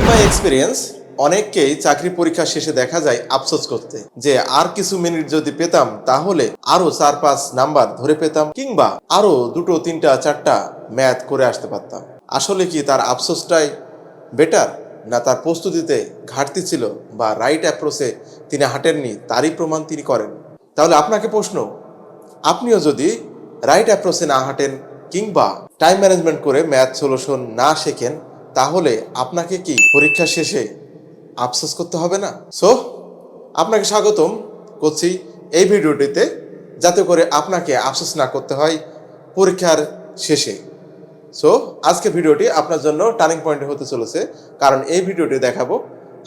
মাই experience অনেককেই চাকরি পরীক্ষা শেষে দেখা যায় আফসোস করতে যে আর কিছু মিনিট যদি পেতাম তাহলে আরো 4-5 নাম্বার ধরে পেতাম কিংবা আরো 2-3-4টা ম্যাথ করে আসতে পারতাম। আসলে কি তার আফসোসটাই বেটার, না তার প্রস্তুতিতে ঘাটতি ছিল বা রাইট অ্যাপ্রোচে তিনি হাঁটেননি তারই প্রমাণ তিনি করেন? তাহলে আপনাকে প্রশ্ন, আপনিও যদি রাইট অ্যাপ্রোচে না হাঁটেন কিংবা টাইম ম্যানেজমেন্ট করে ম্যাথ সলিউশন না শেখেন তাহলে আপনাকে কি পরীক্ষা শেষে আফসোস করতে হবে না? সো আপনাকে স্বাগতম করছি এই ভিডিওটিতে, যাতে করে আপনাকে আফসোস না করতে হয় পরীক্ষার শেষে। সো আজকে ভিডিওটি আপনার জন্য টার্নিং পয়েন্ট হতে চলেছে, কারণ এই ভিডিওটি দেখাবো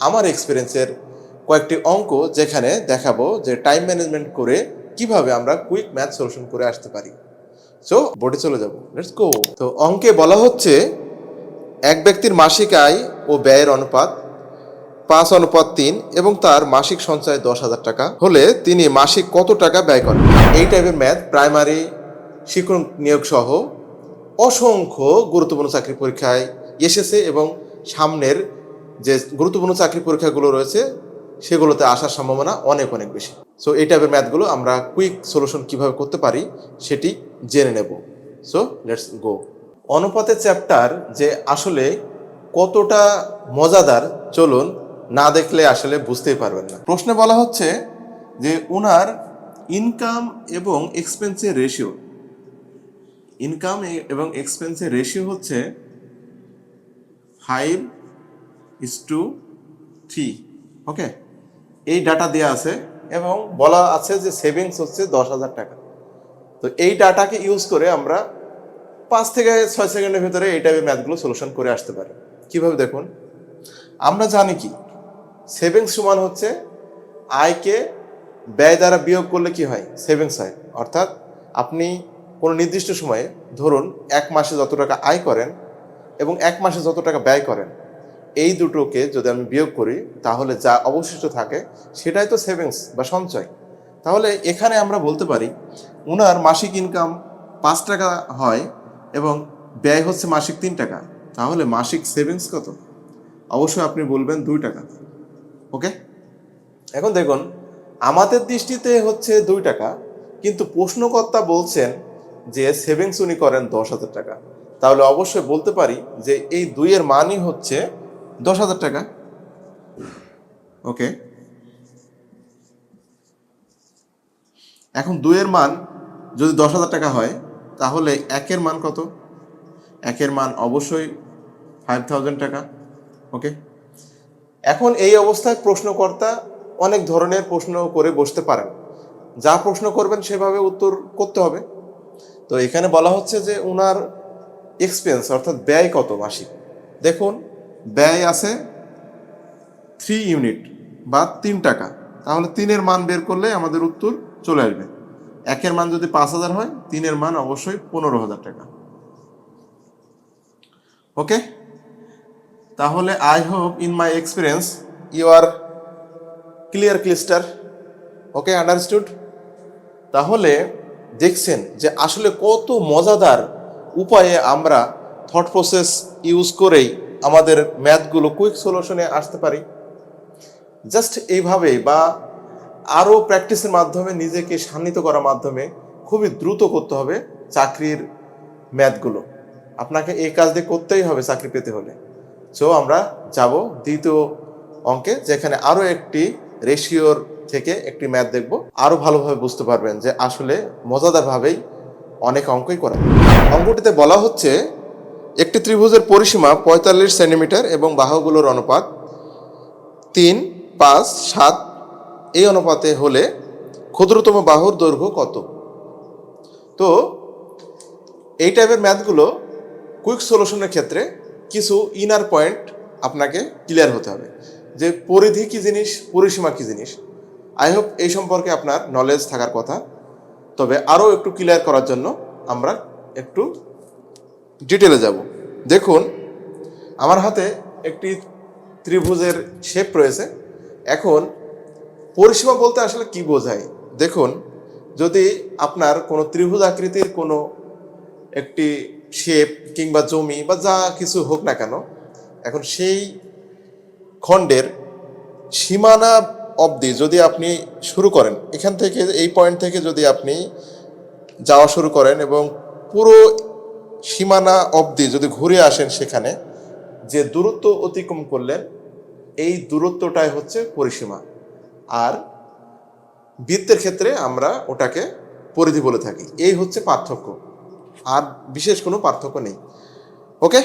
আমার এক্সপিরিয়েন্সের কয়েকটি অঙ্ক, যেখানে দেখাবো যে টাইম ম্যানেজমেন্ট করে কিভাবে আমরা কুইক ম্যাথ সলিউশন করে আসতে পারি। সো বোর্ডে চলে যাব, লেটস গো। তো অঙ্কে বলা হচ্ছে এক ব্যক্তির মাসিক আয় ও ব্যয়ের অনুপাত 5:3 এবং তার মাসিক সঞ্চয় 10,000 টাকা হলে তিনি মাসিক কত টাকা ব্যয় করেন। এই টাইপের ম্যাথ প্রাইমারি, শিক্ষক নিয়োগ সহ অসংখ্য গুরুত্বপূর্ণ চাকরি পরীক্ষায় এসেছে এবং সামনের যে গুরুত্বপূর্ণ চাকরি পরীক্ষাগুলো রয়েছে সেগুলোতে আসার সম্ভাবনা অনেক অনেক বেশি। সো এই টাইপের ম্যাথগুলো আমরা কুইক সলিউশন কিভাবে করতে পারি সেটি জেনে নেব। So let's go. অনুপাতের চ্যাপ্টার যে আসলে কতটা মজাদার, চলুন না দেখলে আসলে বুঝতেই পারবেন না। প্রশ্নে বলা হচ্ছে যে ওনার ইনকাম এবং এক্সপেন্সের রেশিও, ইনকাম এবং এক্সপেন্সের রেশিও হচ্ছে 5:3। ওকে, এই ডাটা দেওয়া আছে এবং বলা আছে যে সেভিংস হচ্ছে 10,000 টাকা। তো এই ডাটাকে ইউজ করে আমরা 5 থেকে 6 সেকেন্ডের ভিতরে এই টাইপের ম্যাথগুলো সলিউশন করে আসতে পারি। কিভাবে দেখুন, আমরা জানি কি সেভিংস সমান হচ্ছে আয়কে ব্যয় দ্বারা বিয়োগ করলে কি হয়, সেভিংস হয়। অর্থাৎ আপনি কোনো নির্দিষ্ট সময়ে, ধরুন 1 মাসে যত টাকা আয় করেন এবং 1 মাসে যত টাকা ব্যয় করেন, এই দুটোকে যদি আমি বিয়োগ করি তাহলে যা অবশিষ্ট থাকে সেটাই তো সেভিংস বা সঞ্চয়। তাহলে এখানে আমরা বলতে পারি ওনার মাসিক ইনকাম 5 টাকা হয় এবং ব্যয় হচ্ছে মাসিক 3 টাকা, তাহলে মাসিক সেভিংস কত? অবশ্যই আপনি বলবেন 2 টাকা। ওকে, এখন দেখুন আমাদের দৃষ্টিতে হচ্ছে 2 টাকা, কিন্তু প্রশ্নকর্তা বলছেন যে সেভিংস উনি করেন 10,000 টাকা, তাহলে অবশ্যই বলতে পারি যে এই 2 এর মানই হচ্ছে 10,000 টাকা। ওকে, এখন 2 এর মান যদি 10,000 টাকা হয় তাহলে 1 এর মান কত? 1 এর মান অবশ্যই 5,000 টাকা। ওকে, এখন এই অবস্থায় প্রশ্নকর্তা অনেক ধরনের প্রশ্ন করে বসতে পারেন, যা প্রশ্ন করবেন সেভাবে উত্তর করতে হবে। তো এখানে বলা হচ্ছে যে ওনার এক্সপেন্স অর্থাৎ ব্যয় কত মাসিক। দেখুন ব্যয় আছে 3 ইউনিট বা 3 টাকা, তাহলে 3 এর মান বের করলে আমাদের উত্তর চলে আসবে। 1 এর মান যদি 5,000 হয়, 3 এর মান অবশ্যই 15,000 টাকা। ওকে, তাহলে I hope in my experience you are clear crystal. Okay, understood. তাহলে দেখছেন যে আসলে কত মজাদার উপায়ে আমরা থট প্রসেস ইউজ করেই আমাদের ম্যাথগুলো কুইক সলিউশনে আসতে পারি। জাস্ট এইভাবেই বা আরও প্র্যাকটিসের মাধ্যমে, নিজেকে শানিত করার মাধ্যমে খুবই দ্রুত করতে হবে চাকরির ম্যাথগুলো। আপনাকে এই কাজ দিয়ে করতেই হবে চাকরি পেতে হলে। সো আমরা যাব দ্বিতীয় অঙ্কে, যেখানে আরও একটি রেশিওর থেকে একটি ম্যাথ দেখব। আরও ভালোভাবে বুঝতে পারবেন যে আসলে মজাদারভাবেই অনেক অঙ্কই করা। অঙ্কটিতে বলা হচ্ছে একটি ত্রিভুজের পরিসীমা 45 সেন্টিমিটার এবং বাহুগুলোর অনুপাত 3, 5, 7 এই অনুপাতে হলে ক্ষুদ্রতম বাহুর দৈর্ঘ্য কত? তো এই টাইপের ম্যাথগুলো কুইক সলিউশনের ক্ষেত্রে কিছু ইনার পয়েন্ট আপনাকে ক্লিয়ার হতে হবে, যে পরিধি কী জিনিস, পরিসীমা কী জিনিস। আই হোপ এই সম্পর্কে আপনার নলেজ থাকার কথা। তবে আরও একটু ক্লিয়ার করার জন্য আমরা একটু ডিটেলে যাব। দেখুন আমার হাতে একটি ত্রিভুজের শেপ রয়েছে। এখন পরিসীমা বলতে আসলে কি বোঝায় দেখুন, যদি আপনার কোনো ত্রিভুজ আকৃতির কোনো একটি শেপ কিংবা জমি বা যা কিছু হোক না কেন, এখন সেই খণ্ডের সীমানা অবধি যদি আপনি শুরু করেন, এখান থেকে এই পয়েন্ট থেকে যদি আপনি যাওয়া শুরু করেন এবং পুরো সীমানা অবধি যদি ঘুরে আসেন, সেখানে যে দূরত্ব অতিক্রম করলেন এই দূরত্বটাই হচ্ছে পরিসীমা। আর বৃত্তের ক্ষেত্রে আমরা ওটাকে পরিধি বলে থাকি। এই হচ্ছে পার্থক্য, আর বিশেষ কোনো পার্থক্য নেই। ওকে,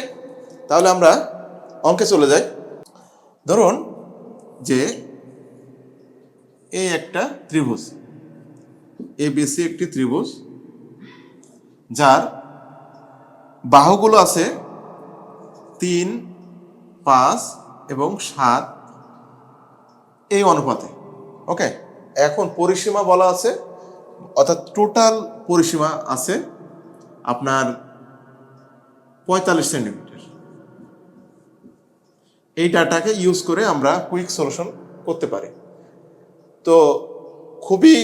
তাহলে আমরা অঙ্কে চলে যাই। ধরুন যে এই একটা ত্রিভুজ এবিসি, একটি ত্রিভুজ যার বাহুগুলো আছে 3, 5 এবং 7 এই অনুপাতে। ওকে, এখন পরিসীমা বলা আছে, অর্থাৎ টোটাল পরিসীমা আছে আপনার 45 সেন্টিমিটার। এই ডাটাকে ইউজ করে আমরা কুইক সলিউশন করতে পারি। তো খুবই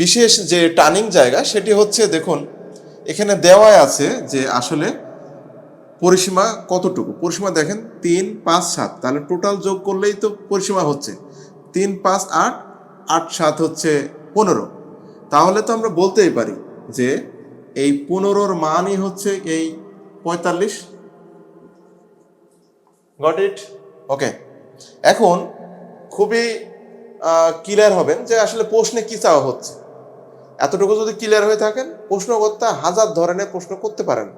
বিশেষ যে টার্নিং জায়গা সেটি হচ্ছে, দেখুন এখানে দেওয়া আছে যে আসলে পরিসীমা কতটুকু। পরিসীমা দেখেন 3, 5, 7, তাহলে টোটাল যোগ করলেই তো পরিসীমা হচ্ছে 3, 5, 8, 8, 7 হচ্ছে 15। তাহলে তো আমরা বলতেই পারি যে এই 15-র মানই হচ্ছে এই 45। Got it? ওকে, এখন খুবই ক্লিয়ার হবেন যে আসলে প্রশ্নে কি চাওয়া হচ্ছে। এতটুকু যদি ক্লিয়ার হয়ে থাকেন, প্রশ্নকর্তা হাজার ধরনের প্রশ্ন করতে পারেন।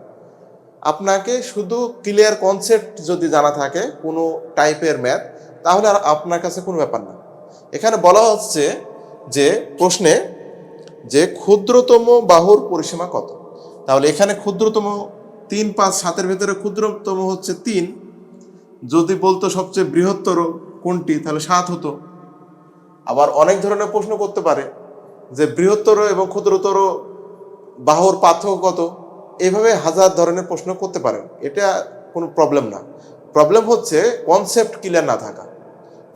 আপনাকে শুধু ক্লিয়ার কনসেপ্ট যদি জানা থাকে কোনো টাইপের ম্যাথ, তাহলে আর আপনার কাছে কোনো ব্যাপার না। এখানে বলা হচ্ছে যে প্রশ্নে যে ক্ষুদ্রতম বাহুর পরিসীমা কত। তাহলে এখানে ক্ষুদ্রতম 3, 5, 7-এর ভেতরে ক্ষুদ্রতম হচ্ছে 3। যদি বলতো সবচেয়ে বৃহত্তর কোনটি, তাহলে 7 হতো। আবার অনেক ধরনের প্রশ্ন করতে পারে যে বৃহত্তর এবং ক্ষুদ্রতর বাহুর পার্থক্য কত। এইভাবে হাজার ধরনের প্রশ্ন করতে পারেন, এটা কোনো প্রবলেম না। প্রবলেম হচ্ছে কনসেপ্ট ক্লিয়ার না থাকা।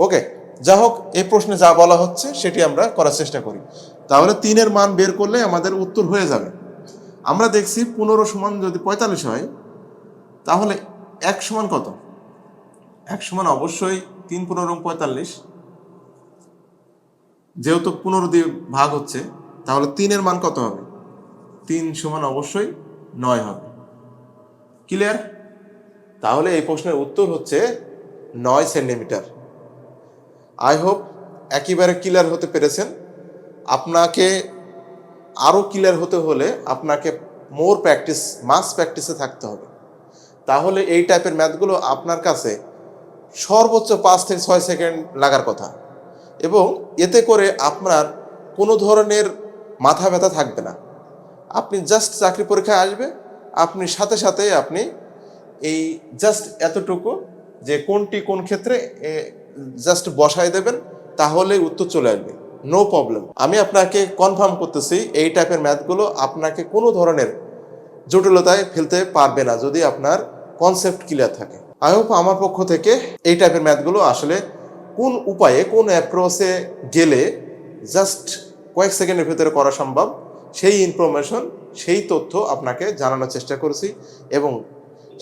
ওকে, যা হোক, এই প্রশ্নে যা বলা হচ্ছে সেটি আমরা করার চেষ্টা করি। তাহলে 3-এর মান বের করলে আমাদের উত্তর হয়ে যাবে। আমরা দেখছি 15 সমান যদি 45 হয়, তাহলে 1 সমান কত? 1 সমান অবশ্যই 3, 15 এবং 45। যেহেতু 15 দিয়ে ভাগ হচ্ছে, তাহলে 3-এর মান কত হবে? 3 সমান অবশ্যই 9 হবে। ক্লিয়ার? তাহলে এই প্রশ্নের উত্তর হচ্ছে 9 সেন্টিমিটার। আই হোপ একেবারে ক্লিয়ার হতে পেরেছেন। আপনাকে আরও ক্লিয়ার হতে হলে আপনাকে মোর প্র্যাকটিস, মাস প্র্যাকটিসে থাকতে হবে। তাহলে এই টাইপের ম্যাথগুলো আপনার কাছে সর্বোচ্চ 5 থেকে 6 সেকেন্ড লাগার কথা, এবং এতে করে আপনার কোনো ধরনের মাথা ব্যথা থাকবে না। আপনি জাস্ট চাকরি পরীক্ষায় আসবে, আপনি সাথে সাথে আপনি এই জাস্ট এতটুকু যে কোনটি কোন ক্ষেত্রে জাস্ট বসায় দেবেন, তাহলে উত্তর চলে আসবে, নো প্রবলেম। আমি আপনাকে কনফার্ম করতেছি এই টাইপের ম্যাথগুলো আপনাকে কোনো ধরনের জটিলতায় ফেলতে পারবে না যদি আপনার কনসেপ্ট ক্লিয়ার থাকে। আই হোপ আমার পক্ষ থেকে এই টাইপের ম্যাথগুলো আসলে কোন উপায়ে, কোন অ্যাপ্রোচে গেলে জাস্ট কয়েক সেকেন্ডের ভিতরে করা সম্ভব, সেই ইনফরমেশন, সেই তথ্য আপনাকে জানানোর চেষ্টা করেছি, এবং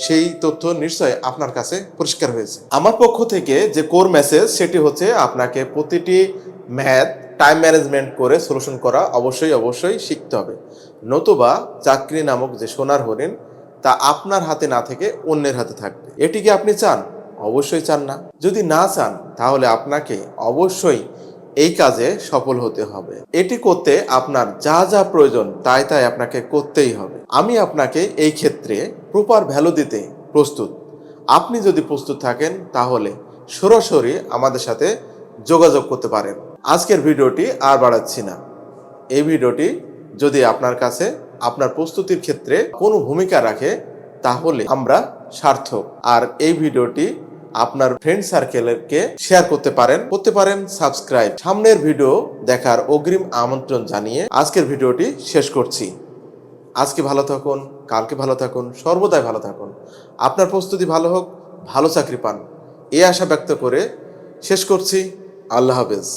সেই তথ্য নিশ্চয় আপনার কাছে পরিষ্কার হয়েছে। আমার পক্ষ থেকে যে কোর মেসেজ সেটি হচ্ছে আপনাকে প্রতিটি ম্যাথ টাইম ম্যানেজমেন্ট করে সলিউশন করা অবশ্যই শিখতে হবে, নতুবা চাকরি নামক যে সোনার হরিণ তা আপনার হাতে না থেকে অন্যের হাতে থাকবে। এটি কি আপনি চান? অবশ্যই চান না। যদি না চান, তাহলে আপনাকে অবশ্যই এই কাজে সফল হতে হবে। এটি করতে আপনার যা যা প্রয়োজন তাই আপনাকে করতেই হবে। আমি আপনাকে এই ক্ষেত্রে প্রপার ভ্যালু দিতে প্রস্তুত। আপনি যদি প্রস্তুত থাকেন, তাহলে সরাসরি আমাদের সাথে যোগাযোগ করতে পারেন। আজকের ভিডিওটি আর বাড়াচ্ছি না। এই ভিডিওটি যদি আপনার কাছে আপনার প্রস্তুতির ক্ষেত্রে কোনো ভূমিকা রাখে, তাহলে আমরা সার্থক। আর এই ভিডিওটি আপনার ফ্রেন্ড সার্কেলকে শেয়ার করতে পারেন সাবস্ক্রাইব। সামনের ভিডিও দেখার অগ্রিম আমন্ত্রণ জানিয়ে আজকের ভিডিওটি শেষ করছি। আজকে ভালো থাকুন, কালকে ভালো থাকুন, সর্বদাই ভালো থাকুন। আপনার প্রস্তুতি ভালো হোক, ভালো চাকরি পান, এই আশা ব্যক্ত করে শেষ করছি। আল্লাহ হাফেজ।